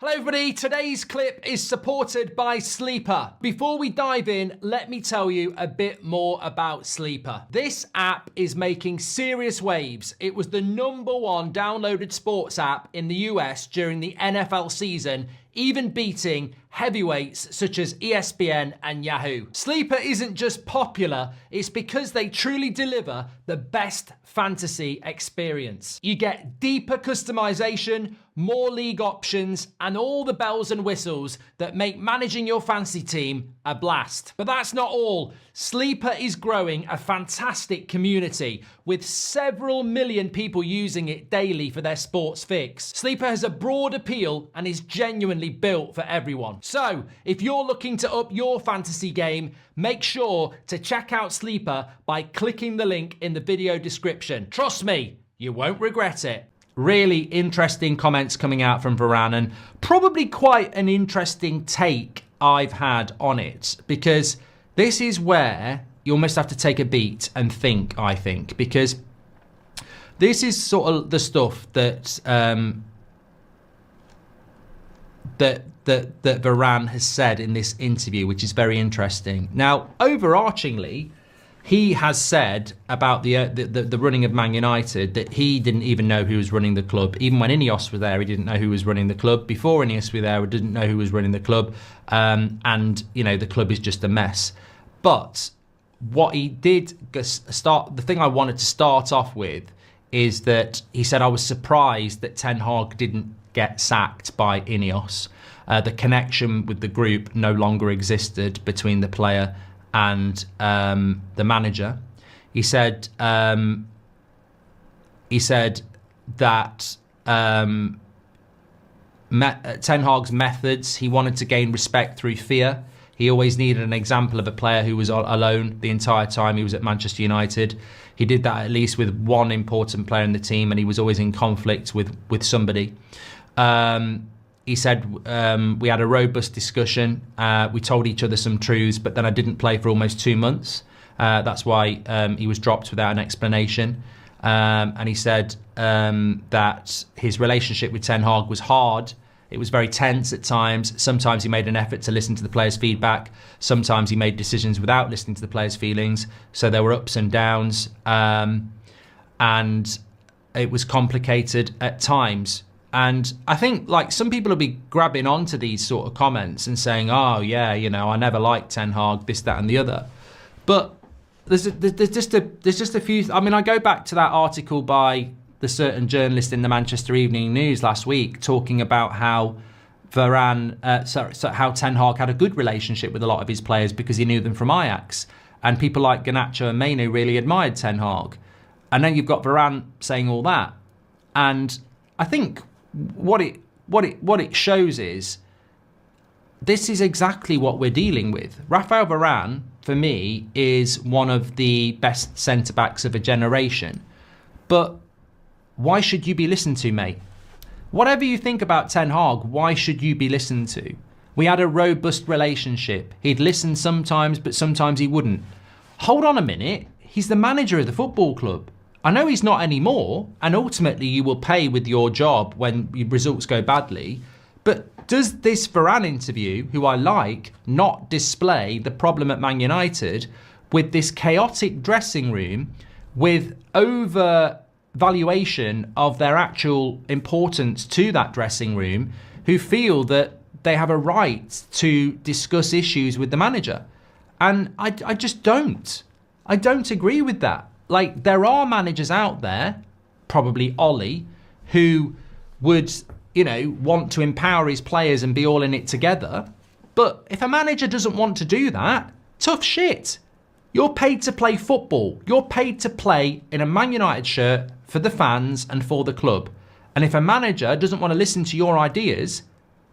Hello everybody, today's clip is supported by Sleeper. Before we dive in, let me tell you a bit more about Sleeper. This app is making serious waves. It was the #1 downloaded sports app in the US during the NFL season, even beating heavyweights such as ESPN and Yahoo. Sleeper isn't just popular, it's because they truly deliver the best fantasy experience. You get deeper customization, more league options, and all the bells and whistles that make managing your fantasy team a blast. But that's not all. Sleeper is growing a fantastic community with several million people using it daily for their sports fix. Sleeper has a broad appeal and is genuinely built for everyone. So, if you're looking to up your fantasy game, make sure to check out Sleeper by clicking the link in the video description. Trust me, you won't regret it. Really interesting comments coming out from Varane, and probably quite an interesting take I've had on it, because this is where you almost have to take a beat and think, I think, because this is sort of the stuff that that Varane has said in this interview, which is very interesting. Now, overarchingly, he has said about the running of Man United that he didn't even know who was running the club. Even when Ineos were there, he didn't know who was running the club. Before Ineos were there, he didn't know who was running the club. And, you know, the club is just a mess. But what he did the thing I wanted to start off with is that he said, I was surprised that Ten Hag didn't get sacked by Ineos. The connection with the group no longer existed between the player and the manager. He said that Ten Hag's methods, he wanted to gain respect through fear. He always needed an example of a player who was alone the entire time he was at Manchester United. He did that at least with one important player in the team, and he was always in conflict with somebody. He said, we had a robust discussion. We told each other some truths, but then I didn't play for almost 2 months. That's why he was dropped without an explanation. And he said that his relationship with Ten Hag was hard. It was very tense at times. Sometimes he made an effort to listen to the players' feedback. Sometimes he made decisions without listening to the players' feelings. So there were ups and downs. And it was complicated at times. And I think, like, some people will be grabbing onto these sort of comments and saying, oh, yeah, you know, I never liked Ten Hag, this, that and the other. But there's just a few... I mean, I go back to that article by the certain journalist in the Manchester Evening News last week talking about how how Ten Hag had a good relationship with a lot of his players because he knew them from Ajax. And people like Garnacho and Mainu really admired Ten Hag. And then you've got Varane saying all that. And I think... What it shows is this is exactly what we're dealing with. Rafael Varane, for me, is one of the best centre-backs of a generation. But why should you be listened to, mate? Whatever you think about Ten Hag, why should you be listened to? We had a robust relationship. He'd listen sometimes, but sometimes he wouldn't. Hold on a minute. He's the manager of the football club. I know he's not anymore, and ultimately you will pay with your job when your results go badly, but does this Varane interview, who I like, not display the problem at Man United with this chaotic dressing room, with overvaluation of their actual importance to that dressing room, who feel that they have a right to discuss issues with the manager? And I just don't. I don't agree with that. Like, there are managers out there, probably Ollie, who would, you know, want to empower his players and be all in it together. But if a manager doesn't want to do that, tough shit. You're paid to play football. You're paid to play in a Man United shirt for the fans and for the club. And if a manager doesn't want to listen to your ideas,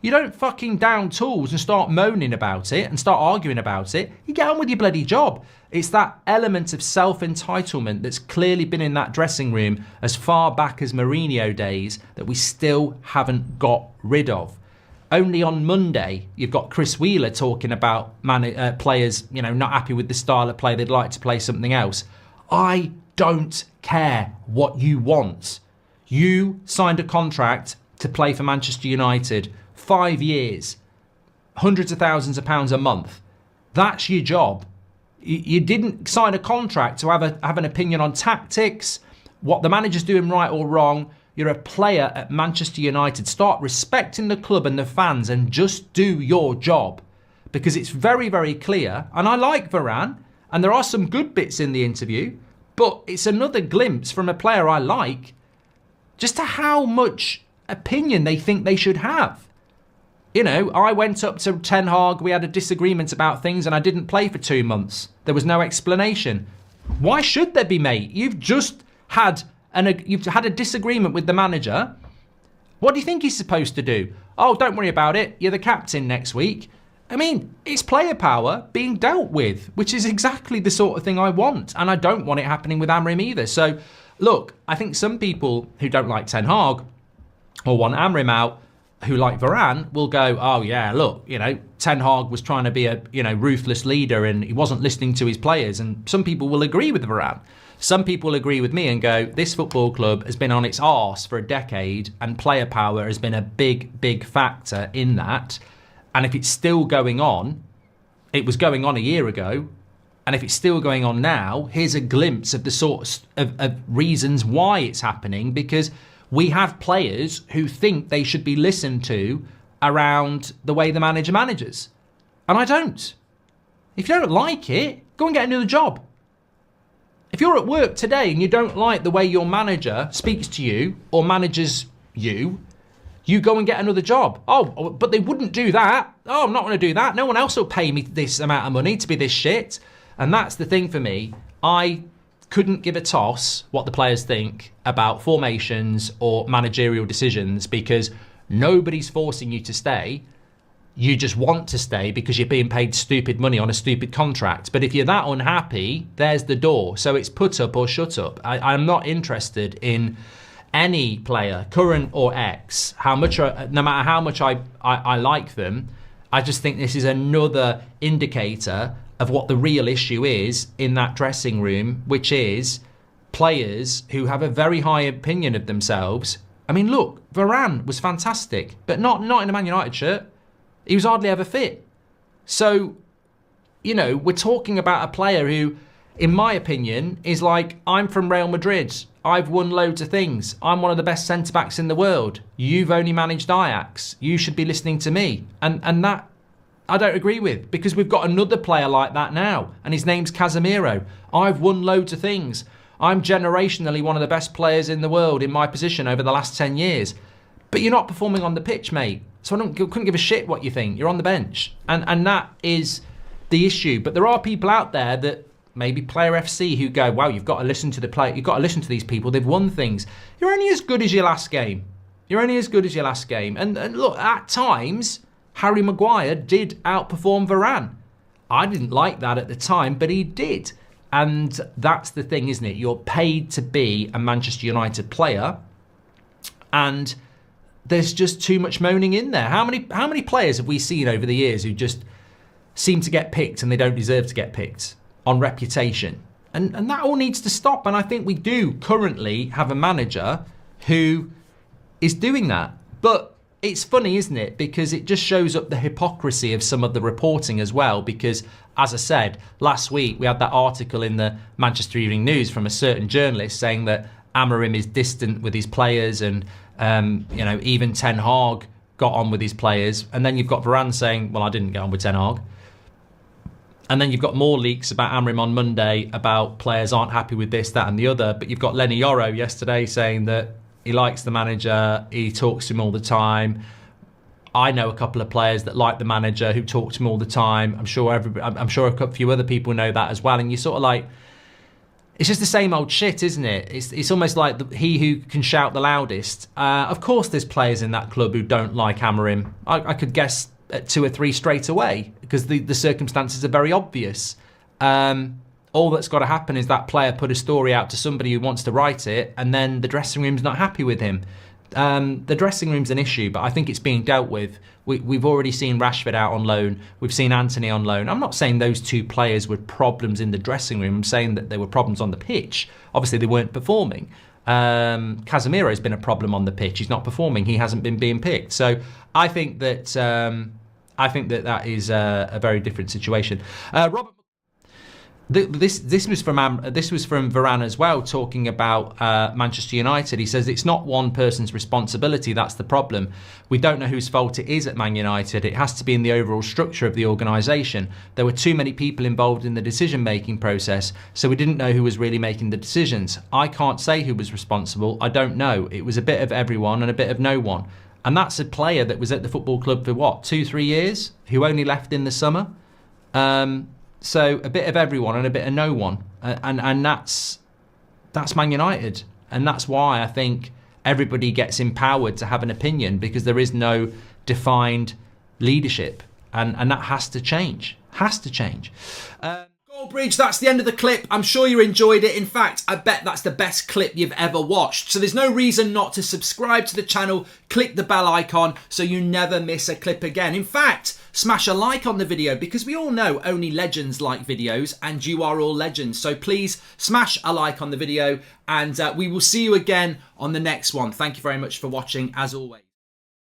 you don't fucking down tools and start moaning about it and start arguing about it. You get on with your bloody job. It's that element of self-entitlement that's clearly been in that dressing room as far back as Mourinho days that we still haven't got rid of. Only on Monday, you've got Chris Wheeler talking about players, you know, not happy with the style of play. They'd like to play something else. I don't care what you want. You signed a contract to play for Manchester United. 5 years, hundreds of thousands of pounds a month. That's your job. You didn't sign a contract to have an opinion on tactics, what the manager's doing right or wrong. You're a player at Manchester United. Start respecting the club and the fans and just do your job. Because it's very, very clear. And I like Varane, and there are some good bits in the interview, but it's another glimpse from a player I like just to how much opinion they think they should have. You know, I went up to Ten Hag, we had a disagreement about things, and I didn't play for 2 months. There was no explanation. Why should there be, mate? You've just had a disagreement with the manager. What do you think he's supposed to do? Oh, don't worry about it. You're the captain next week. I mean, it's player power being dealt with, which is exactly the sort of thing I want. And I don't want it happening with Amorim either. So, look, I think some people who don't like Ten Hag or want Amorim out, who like Varane, will go, oh yeah, look, you know, Ten Hag was trying to be a, you know, ruthless leader and he wasn't listening to his players. And some people will agree with Varane. Some people agree with me and go, this football club has been on its arse for a decade and player power has been a big, big factor in that. And if it's still going on, it was going on a year ago, and if it's still going on now, here's a glimpse of the sort of reasons why it's happening, because we have players who think they should be listened to around the way the manager manages. And I don't. If you don't like it, go and get another job. If you're at work today and you don't like the way your manager speaks to you or manages you, you go and get another job. Oh, but they wouldn't do that. Oh, I'm not going to do that. No one else will pay me this amount of money to be this shit. And that's the thing for me. I couldn't give a toss what the players think about formations or managerial decisions because nobody's forcing you to stay. You just want to stay because you're being paid stupid money on a stupid contract. But if you're that unhappy, there's the door. So it's put up or shut up. I'm not interested in any player, current or ex, no matter how much I like them. I just think this is another indicator of what the real issue is in that dressing room, which is players who have a very high opinion of themselves. I mean, look, Varane was fantastic, but not in a Man United shirt. He was hardly ever fit. So, you know, we're talking about a player who, in my opinion, is like, I'm from Real Madrid. I've won loads of things. I'm one of the best centre-backs in the world. You've only managed Ajax. You should be listening to me. And that I don't agree with, because we've got another player like that now, and his name's Casemiro. I've won loads of things. I'm generationally one of the best players in the world in my position over the last 10 years. But you're not performing on the pitch, mate. So couldn't give a shit what you think. You're on the bench. And that is the issue. But there are people out there that maybe Player FC who go, wow, you've got to listen to the player. You've got to listen to these people. They've won things. You're only as good as your last game. You're only as good as your last game. And look, at times, Harry Maguire did outperform Varane. I didn't like that at the time, but he did. And that's the thing, isn't it? You're paid to be a Manchester United player, and there's just too much moaning in there. How many players have we seen over the years who just seem to get picked and they don't deserve to get picked on reputation? And that all needs to stop. And I think we do currently have a manager who is doing that. But it's funny, isn't it? Because it just shows up the hypocrisy of some of the reporting as well. Because, as I said, last week we had that article in the Manchester Evening News from a certain journalist saying that Amorim is distant with his players and even Ten Hag got on with his players. And then you've got Varane saying, well, I didn't get on with Ten Hag. And then you've got more leaks about Amorim on Monday about players aren't happy with this, that and the other. But you've got Lenny Yoro yesterday saying that he likes the manager, he talks to him all the time. I know a couple of players that like the manager who talk to him all the time. I'm sure a few other people know that as well. And you're sort of like, it's just the same old shit, isn't it? It's almost like he who can shout the loudest. Of course there's players in that club who don't like Amorim. I could guess at 2 or 3 straight away because the circumstances are very obvious. All that's got to happen is that player put a story out to somebody who wants to write it, and then the dressing room's not happy with him. The dressing room's an issue, but I think it's being dealt with. We've already seen Rashford out on loan. We've seen Anthony on loan. I'm not saying those two players were problems in the dressing room. I'm saying that there were problems on the pitch. Obviously, they weren't performing. Casemiro's been a problem on the pitch. He's not performing. He hasn't been being picked. So I think that that is a very different situation. Robert. This was from Varane as well, talking about Manchester United. He says it's not one person's responsibility. That's the problem. We don't know whose fault it is at Man United. It has to be in the overall structure of the organisation. There were too many people involved in the decision-making process, so we didn't know who was really making the decisions. I can't say who was responsible. I don't know. It was a bit of everyone and a bit of no one. And that's a player that was at the football club for what, 2-3 years, who only left in the summer. So a bit of everyone and a bit of no one, and that's Man United, and that's why I think everybody gets empowered to have an opinion, because there is no defined leadership, and that has to change. Goldbridge, that's the end of the clip. I'm sure you enjoyed it. In fact, I bet that's the best clip you've ever watched. So there's no reason not to subscribe to the channel, click the bell icon so you never miss a clip again. In fact, smash a like on the video, because we all know only legends like videos, and you are all legends. So please smash a like on the video, and we will see you again on the next one. Thank you very much for watching, as always.